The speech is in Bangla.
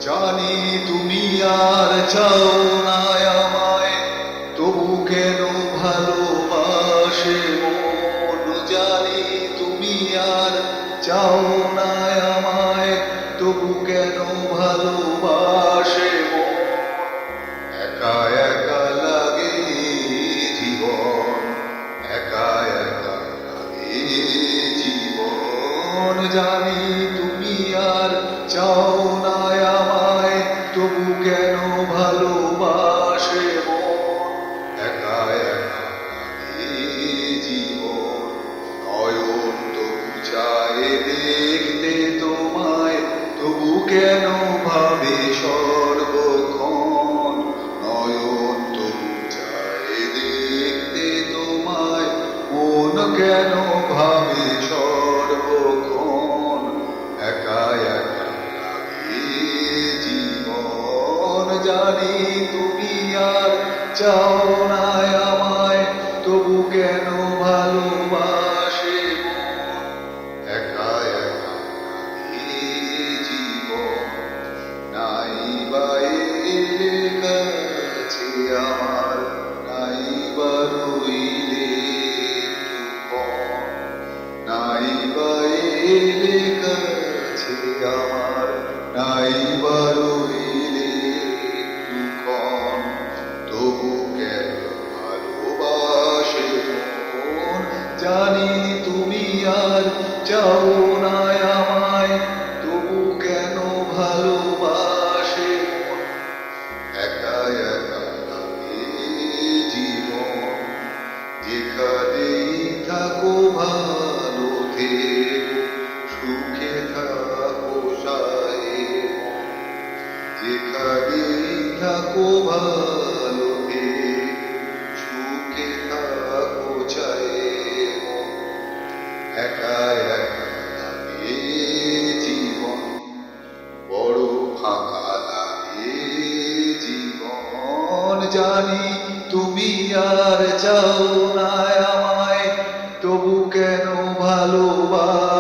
জানি তুমি আর চাও না আমায়, তবু কেন ভালোবাসে মন। জানি তুমি আর চাও না আমায়, তবু কেন ভালোবাসে মন। একা একা লাগে জীবন, একা একা লাগে জীবন। জানি তুমি আর চাও না আমায়, তবু কেন ভালোবাসে মন। একা একা লাগে জীবন, নয়ন তবু চায় দেখতে তোমায়, তবু কেন ভাবে সর্বক্ষণ। নয়ন তবু চায় দেখতে তোমায়, মন কেন ভাবে সর্বক্ষণ। একা একা লাগে জীবন, জানি তুমি আর চাও না আমায়, তবু কেন ভালোবাসে মন। একা একা লাগে জীবন, নাই বা এলে কাছে আমার, নাই বা রইলে একটুক্ষণ। নাই বা এলে কাছে আমার, নাই বা রইলে একটুক্ষণ। তবু কেন ভালোবাসে মন। জানি তুমি আর চাও না আমায়, তবু কেন ভালোবাসে মন। একা একা লাগে জীবন, যেখানেই থাকো ভালো থেকো, সুখে থাকো সায়ে মন। যেখানেই থাকো ভালো থেকো, সুখে থাকো চায়ে মন। একা একা লাগে জীবন, বড় ফাঁকা লাগে জীবন। জানি তুমি আর চাও না আমায়, তবু কেন ভালোবাসে